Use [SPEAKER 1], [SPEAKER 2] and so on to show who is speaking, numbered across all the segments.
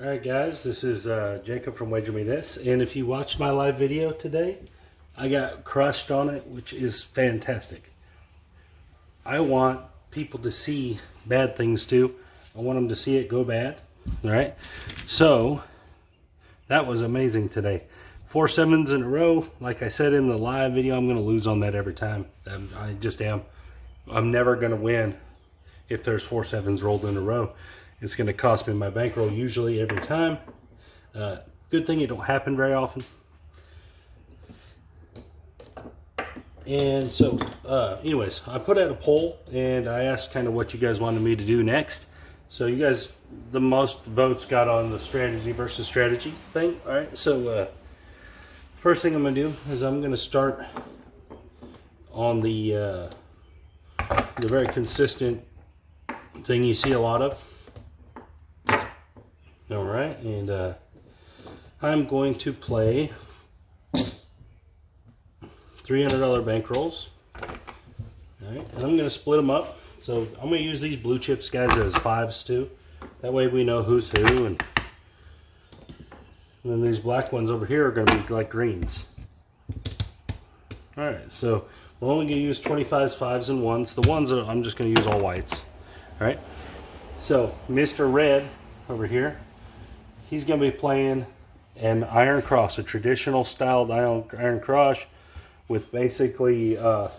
[SPEAKER 1] Alright guys, this is Jacob from Wager Me This, and if you watched my live video today, I got crushed on it, which is fantastic. I want people to see bad things too. I want them to see it go bad, alright? So, that was amazing today. 4 sevens in a row. Like I said in the live video, I'm going to lose on that every time. I just am. I'm never going to win if there's 4 sevens rolled in a row. It's going to cost me my bankroll usually every time. Good thing it don't happen very often. And so, anyways, I put out a poll and I asked kind of what you guys wanted me to do next. So you guys, the most votes got on the strategy versus strategy thing. All right, so first thing I'm going to do is I'm going to start on the very consistent thing you see a lot of. All right, and I'm going to play $300 bankrolls. All right, and I'm going to split them up. So I'm going to use these blue chips, guys, as 5s too. That way we know who's who, and then these black ones over here are going to be like greens. All right, so we're only going to use 25s, 5s, and 1s. The ones I'm just going to use all whites. All right, so Mr. Red over here, he's going to be playing an iron cross, a traditional styled iron cross with basically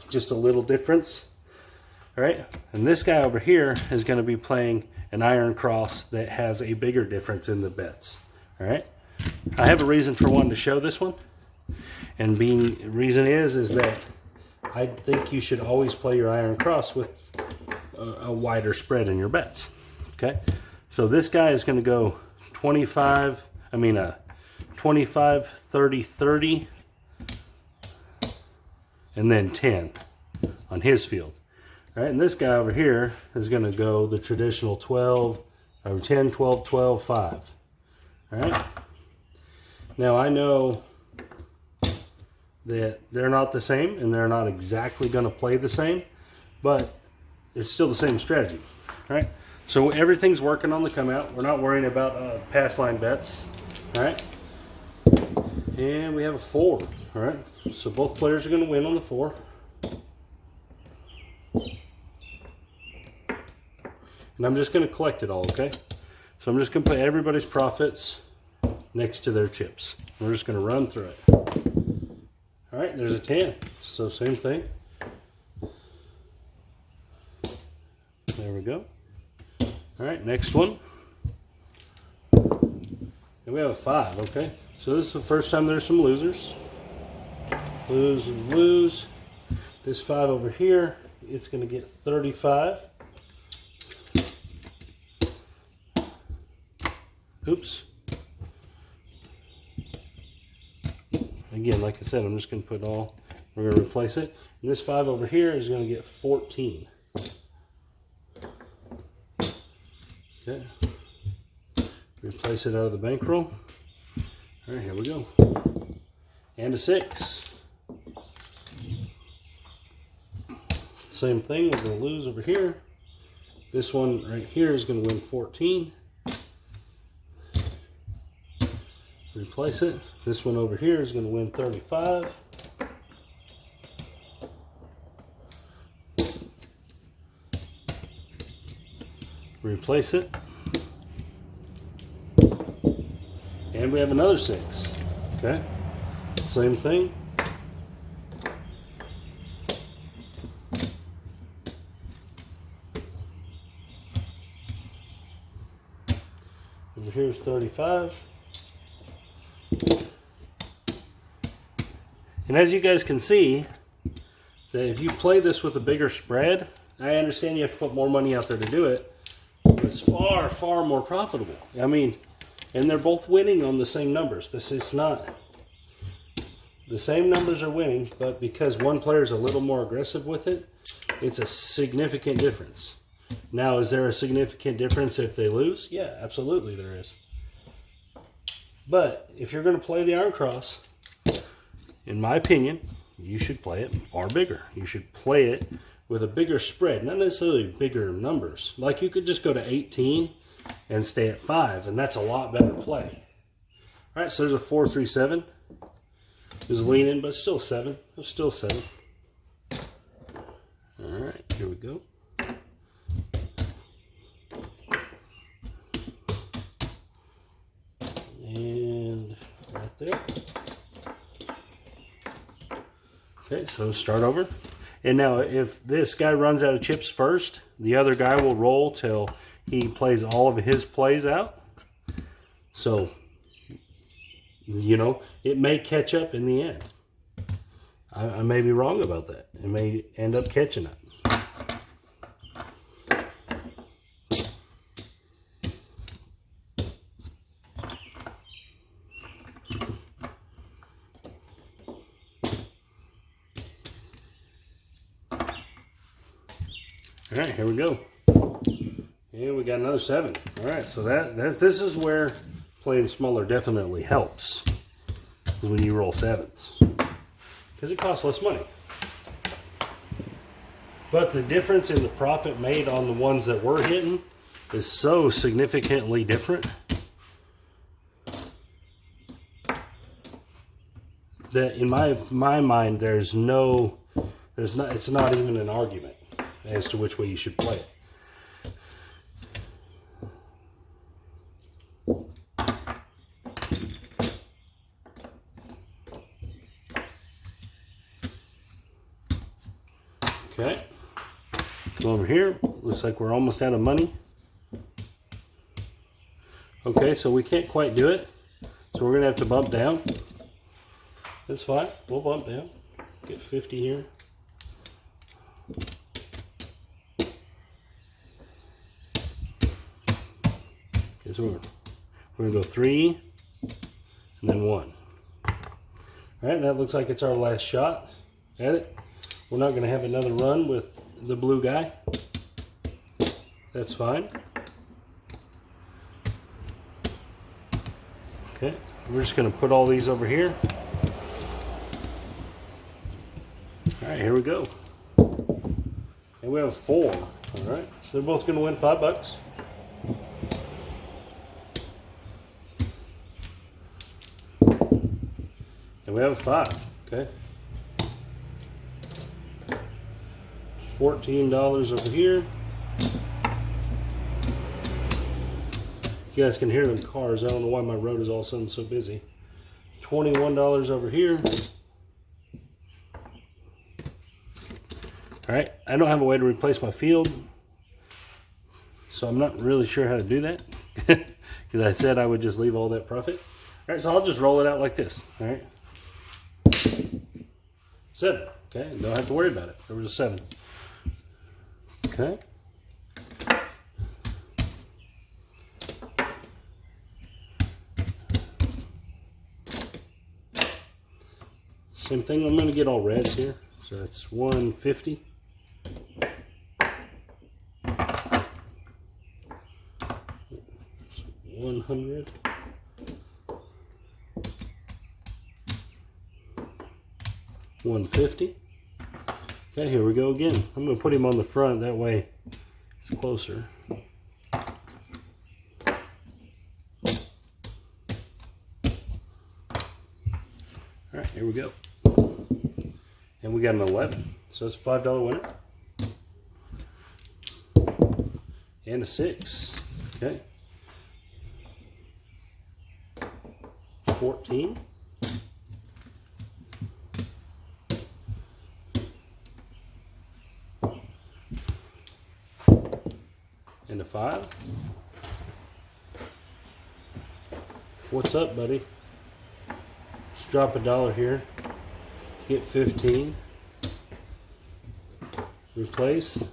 [SPEAKER 1] just a little difference. All right, and this guy over here is going to be playing an iron cross that has a bigger difference in the bets. All right, I have a reason for wanting to show this one, and the reason is that I think you should always play your iron cross with a wider spread in your bets. Okay, so this guy is going to go 25, 30, 30, and then 10 on his field. All right, and this guy over here is going to go the traditional 12, or 10, 12, 12, 5. All right. Now I know that they're not the same, and they're not exactly going to play the same, but it's still the same strategy. All right. So everything's working on the come out. We're not worrying about pass line bets. All right. And we have a 4. All right. So both players are going to win on the 4. And I'm just going to collect it all, okay? So I'm just going to put everybody's profits next to their chips. We're just going to run through it. All right, there's a 10. So same thing. There we go. All right, next one. And we have a 5, okay? So this is the first time there's some losers. Lose and lose. This 5 over here, it's going to get 35. Oops. Again, like I said, I'm just going to put all, we're going to replace it. And this 5 over here is going to get 14. Okay. Replace it out of the bankroll. All right, here we go. And a 6. Same thing, we're going to lose over here. This one right here is going to win 14. Replace it. This one over here is going to win 35. Replace it. And we have another 6. Okay. Same thing. Over here is 35. And as you guys can see, that if you play this with a bigger spread, I understand you have to put more money out there to do it, but it's far, far more profitable. I mean, and they're both winning on the same numbers. This is not, the same numbers are winning, but because one player is a little more aggressive with it, it's a significant difference. Now, is there a significant difference if they lose? Yeah, absolutely there is. But if you're going to play the iron cross, in my opinion, you should play it far bigger. You should play it with a bigger spread, not necessarily bigger numbers. Like you could just go to 18 and stay at 5, and that's a lot better play. All right, so there's a 4, 3, 7. It was leaning, but still 7. It was still 7. All right, here we go. And right there. Okay, so start over. And now if this guy runs out of chips first, the other guy will roll till he plays all of his plays out. So, you know, it may catch up in the end. I may be wrong about that. It may end up catching up. All right, here we go. And we got another 7. All right, so this is where playing smaller definitely helps, is when you roll 7s, because it costs less money. But the difference in the profit made on the ones that we're hitting is so significantly different that in my mind it's not even an argument as to which way you should play it. Okay, come over here. Looks like we're almost out of money. Okay, so we can't quite do it, so we're gonna have to bump down. That's fine, we'll bump down. Get 50 here. Okay, so we're gonna go 3 and then 1. All right, that looks like it's our last shot at it. We're not going to have another run with the blue guy. That's fine. Okay, we're just going to put all these over here. All right, here we go. And we have 4. All right, so they're both going to win $5. And we have a 5. Okay. $14 over here. You guys can hear them cars. I don't know why my road is all of a sudden so busy. $21 over here. All right, I don't have a way to replace my field, so I'm not really sure how to do that, because I said I would just leave all that profit. All right, so I'll just roll it out like this. All right, 7. Okay, don't have to worry about it. There was a 7. Okay. Same thing, I'm going to get all reds here. So that's 150. It's 100. $150. Okay, here we go again. I'm going to put him on the front, that way it's closer. Alright, here we go. And we got an 11, so that's a $5 winner. And a 6, okay. 14. And a 5. What's up, buddy? Let's drop $1 here. Get 15. Replace.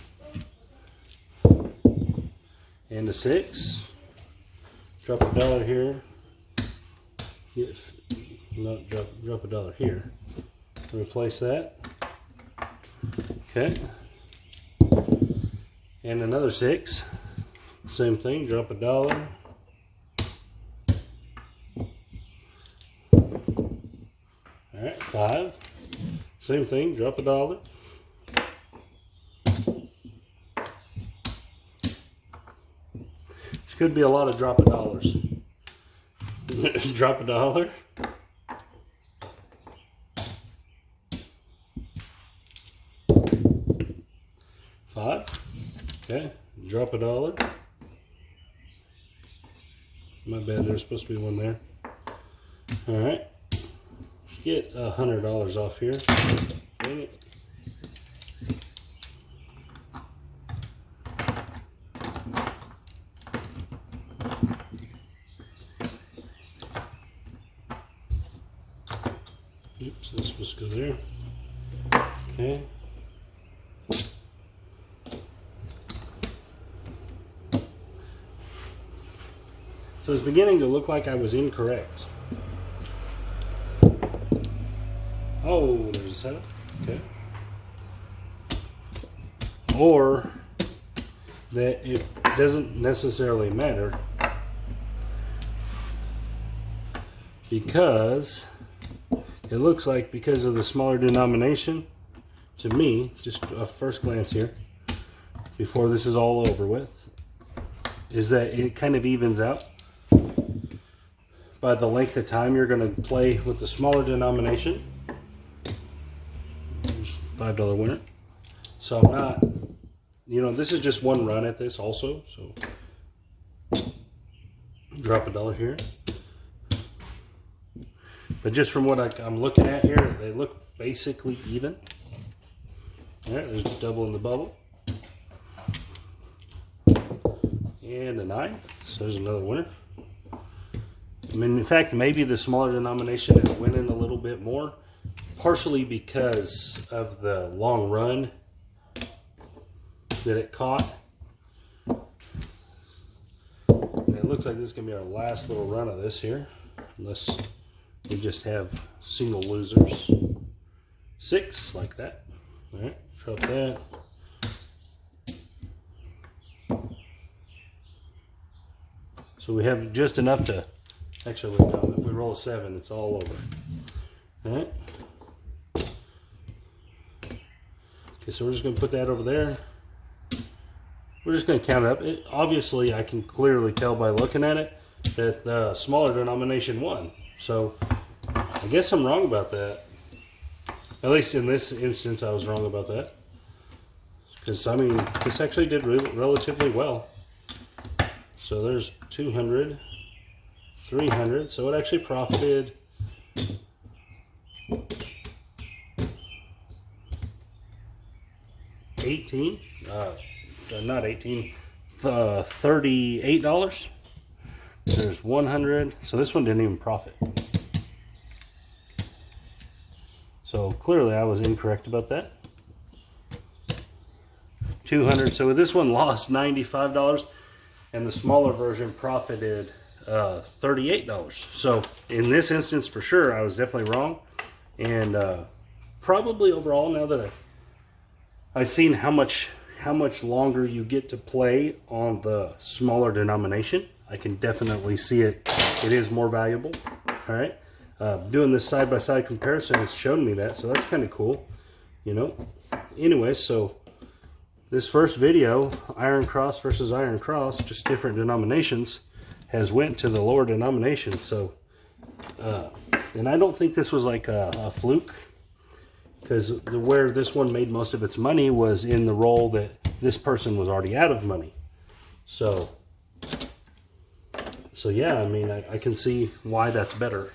[SPEAKER 1] And a 6. Drop $1 here. Get drop $1 here. Replace that. Okay. And another 6. Same thing, drop $1. Alright, 5. Same thing, drop $1. Just could be a lot of drop of dollars. Drop a dollar. $5. Okay, drop a dollar. My bad, there's supposed to be one there. All right, let's get $100 off here. Dang it. Oops, that's supposed to go there. Okay. So it's beginning to look like I was incorrect. Oh, there's a setup. Okay. Or that it doesn't necessarily matter because it looks like because of the smaller denomination, to me, just a first glance here, before this is all over with, is that it kind of evens out by the length of time you're going to play with the smaller denomination. There's $5 winner. So I'm not, you know, this is just one run at this also. So drop a dollar here. But just from what I'm looking at here, they look basically even. All right, there's a double in the bubble. And a 9. So there's another winner. I mean, in fact, maybe the smaller denomination is winning a little bit more, partially because of the long run that it caught. And it looks like this is going to be our last little run of this here, unless we just have single losers. 6, like that. All right, drop that. So we have just enough to, actually, no, if we roll a 7, it's all over. All right. Okay, so we're just going to put that over there. We're just going to count it up. Obviously, I can clearly tell by looking at it that the smaller denomination won. So I guess I'm wrong about that. At least in this instance, I was wrong about that. Because, I mean, this actually did relatively well. So there's 200, 300. So it actually profited $38. There's 100. So this one didn't even profit. So clearly I was incorrect about that. 200. So this one lost $95. And the smaller version profited $38. So in this instance, for sure, I was definitely wrong. And probably overall, now that I've seen how much longer you get to play on the smaller denomination, I can definitely see it. It is more valuable. All right, doing this side-by-side comparison has shown me that, so that's kind of cool. You know. Anyway, so. This first video, Iron Cross versus Iron Cross, just different denominations, has went to the lower denomination. So, and I don't think this was like a fluke, because where this one made most of its money was in the role that this person was already out of money. So yeah, I mean, I can see why that's better.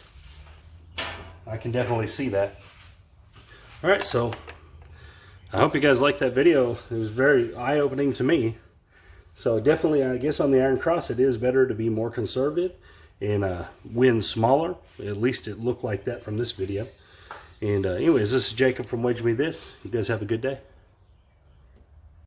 [SPEAKER 1] I can definitely see that. All right, so I hope you guys liked that video. It was very eye-opening to me. So definitely, I guess on the Iron Cross, it is better to be more conservative and win smaller. At least it looked like that from this video. And anyways, this is Jacob from Wedge Me This. You guys have a good day.